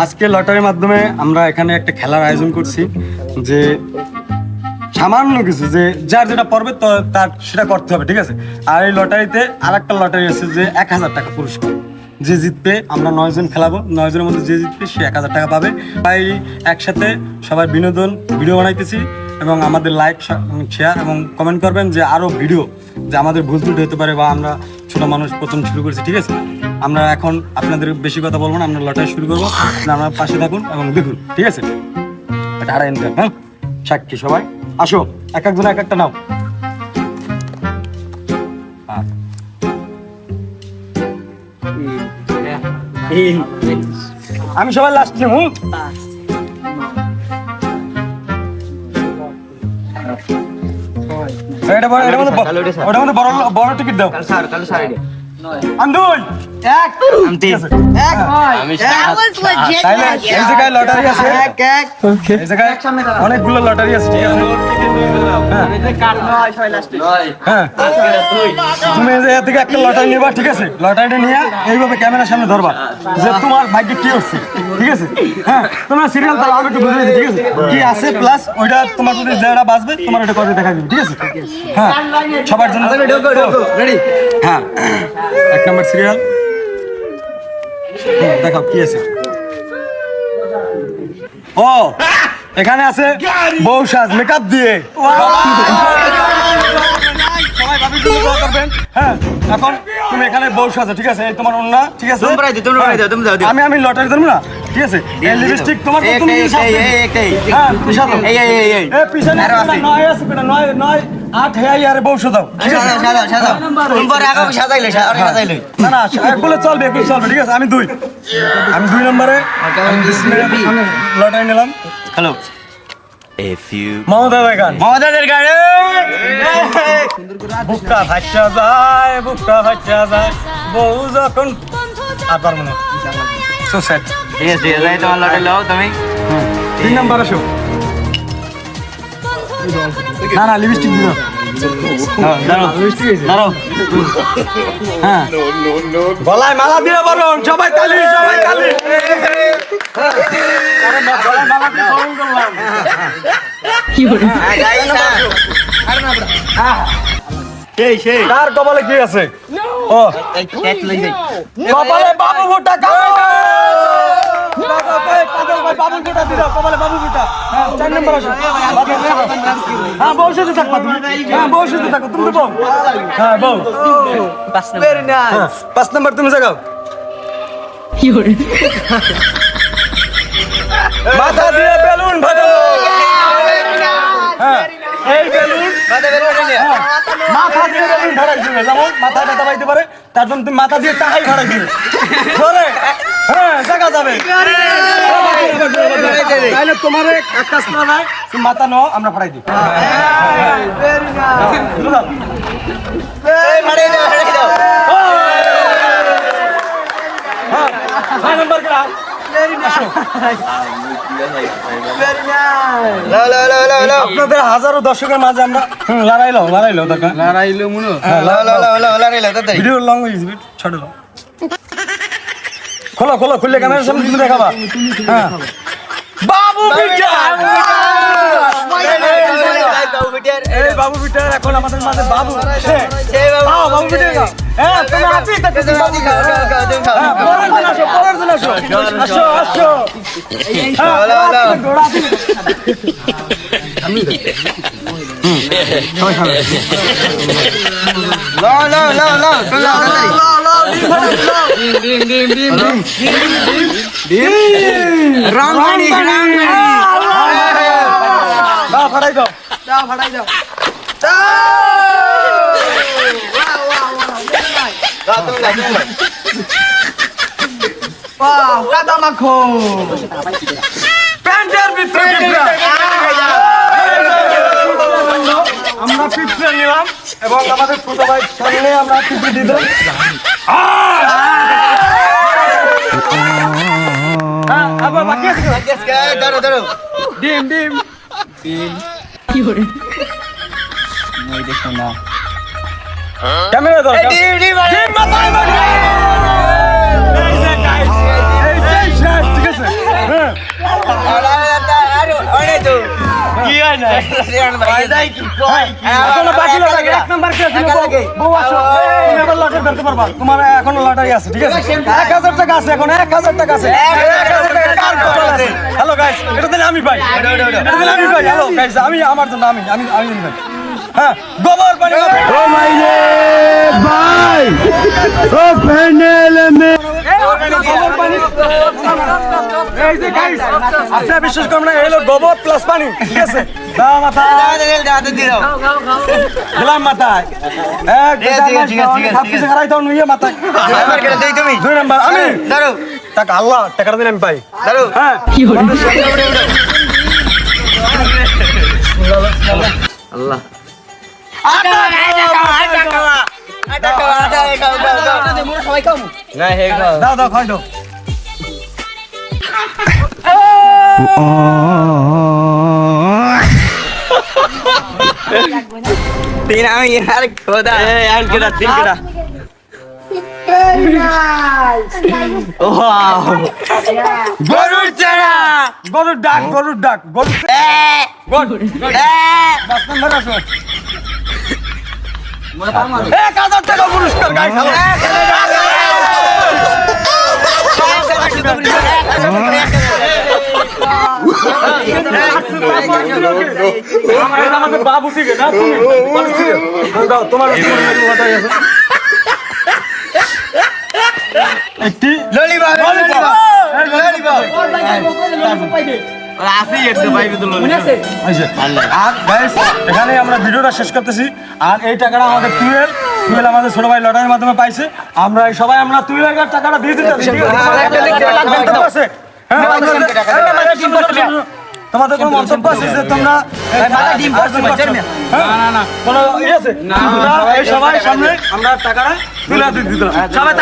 আজকে লটারির মাধ্যমে আমরা এখানে একটা খেলার আয়োজন করছি, যে সামান্য কিছু যে যার যেটা পড়বে তো তার সেটা করতে হবে, ঠিক আছে। আর এই লটারিতে আর একটা লটারি আছে যে 1000 টাকা পুরস্কার, যে জিতবে আমরা 9 জন খেলাবো, 9 জনের মধ্যে যে জিতবে সে 1000 টাকা পাবে। তাই একসাথে সবাই বিনোদন ভিডিও বানাইতেছি, এবং আমাদের লাইক শেয়ার এবং কমেন্ট করবেন যে আরও ভিডিও, যে আমাদের ভুল ত্রুটি হতে পারে বা আমরা ছোটো মানুষ প্রথম শুরু করেছি, ঠিক আছে। আমরা এখন আপনাদের বেশি কথা বলবো না, আমরা লটারি শুরু করবো, আপনারা পাশে থাকুন এবং দেখুন, ঠিক আছে। এটা আর এনজয়, হ্যাঁ সাক্ষী সবাই আসো, এক একজন এক একটা নাও। আমি সবাই লাস্ট নেব। বড় টিকিট দাও। অনেকগুলো লটারি আছে, ঠিক আছে। তুমি থেকে একটা লটারি নিবা, ঠিক আছে। লটারিটা নিয়ে এইভাবে ক্যামেরার সামনে ধরবা যে তোমার ভাগ্যে কি হচ্ছে, ঠিক আছে। হ্যাঁ, তোমার সিরিয়াল তাহলে আমি একটু বুঝে দিচ্ছি, ঠিক আছে, কি আছে প্লাস ওইটা তোমার যদি যেটা বাঁচবে তোমার ওটা করে দেখা যাবে, ঠিক আছে। হ্যাঁ, সবার জন্য রেডি। হ্যাঁ, 1 নম্বর সিরিয়াল দেখাও কি আছে। ও এখানে আছে বউ সাজ মেকআপ দিয়ে। সবাই ভাবি করবেন। হ্যাঁ, এখন তুমি এখানে বউ সাজো, ঠিক আছে। তোমার অন্য, ঠিক আছে। আমি লটারি ধরবো না, ঠিক আছে। এই লিপস্টিক তোমার তো তুমি সাজো। হ্যাঁ, সাজো। এই পিছনে আছে 9 আছে, বেটা 9 8 হে আরে বউ সাজাও, ঠিক আছে। সাজাও তুমি পরে আগে সাজাইলে আর সাজাইলে না না একগুলো চলবে, একগুলো চলবে, ঠিক আছে। আমি 2 নম্বরে লটারি নিলাম। হ্যালো মমতাদের গান, বুকটা ফাটা যায়, বুকটা ফাটা যায় বউ যখন আর পারবো না। So sad. ঠিক আছে, তোমার লটারি লাও তুমি। 3 নাম্বার আসো। না না লিপস্টিক দিও। হ্যাঁ, গলায় মালা দিয়ে বলুন সবাই তালি, সবাই তালি। কার কপালে কি আছে? ও কপালে বাবু ভুট্টা, বাবু ভুট্টা দিল, কপালে বাবু ভুট্টা। 4 নম্বর আসো। হ্যাঁ, বউ সাথে থাকবা তুমি। হ্যাঁ, বউ সাথে থাকো তুমি তো বউ। হ্যাঁ, বউ। 5 নম্বর তুমি জাগাও। মাথা দিয়ে বেলুন ফাটাও। হ্যাঁ, এই বেলুন মাথা দিয়ে বেলুন ফাটাই দিবে, যেমন মাথা ব্যথা পাইতে পারে তার জন্য তুমি মাথা দিয়ে টাকাই ফাটাই দিবে। ধরে হ্যাঁ জায়গা যাবে। তাহলে তোমার এক কাজ করা নাই, তুমি মাথা নাও, আমরা ফাটাই দিই। আপনাদের হাজারো দর্শকের মাঝে আমরা লড়াইলো দরকার, লড়াইলো মনে ভিডিও লং ছোট খোলো খোলো, খুললে ক্যামেরার সামনে তুমি দেখাবা। হ্যাঁ, বাবু বিটার, এই বাবু বিটার এখন আমাদের মাঝে বাবু বাবু বিটার। হ্যাঁ, তুমি আছি তো তুমি বাবু আসো, পরের জন আসো, আসো আসো। ফাটাই দাও, ফাটাই দাও। কাদা মাখো প্যান্টের ভিতরে। আমরা পিঁপড়ে নিলাম এবং আমাদের ছোট ভাই সামনে আমরা পিঁপড়ে দিলাম। আবার বাকি আছে, ধরো ধরো। ডিম ডিম ডিম কি করে মই দেখো না, ক্যামেরা ধর। ডিম ডিম ডিম মাথায় মারো। এই যে গাইস, এই যে শেষ, ঠিক আছে। এখনো বাকি লটারি, এক নাম্বার কে ছিল? বউ আসো, তুমি আবার লটারি ধরতে পারবা। তোমার এখনো লটারি আছে, ঠিক আছে? 1000 টাকা আছে, এখন 1000 টাকা আছে। 1000 টাকা কার কপাল আছে? হ্যালো গাইস, এটা দিলে আমি পাই। এটা দিলে আমি পাই। হ্যালো গাইস, আমি আমার জন্য আমি ভাই। হ্যাঁ, গোবর পানি। ও মাই রে ভাই, ও প্যানেল মে গোবর পানি। এই যে গাইস, আপনারা বিশ্বাস করবেন না, এই হলো গোবর প্লাস পানি, ঠিক আছে? দাও মাথা, দিলাম মাথায়। সবকিছু হারাই দাও নুয়ে মাথায়। 2 নাম্বার আমি। টাকা আল্লাহ, টাকাটা দিলে আমি পাই। হ্যাঁ, দাও দাও খাই দাও। তিন আমি আর খোদা আর কেডা তিন কেডা গরুর চারা গরুর ডাক, গরুর ডাক, গরুর বাস নাম্বার আসো। 1000 টাকা পুরস্কার গাইস। আমাদের বাবু ঠিক আছে না? তুমি দাও, তোমার লটারি আছে। একটি ললিপপ আর গাইস, এখানে আমরা ভিডিওটা শেষ করতেছি। আর এই টাকাটা আমাদের টুয়েল আমাদের ছোট ভাই লটারির মাধ্যমে পাইছে। আমরা এই সবাই আমরা টুয়েলের টাকাটা দিয়ে দিতে আছে। তোমাদের কোনো মন্তব্য আছে যে তোমরা সবাই সামনে আমরা টাকাটা তুলে দিতে সবাই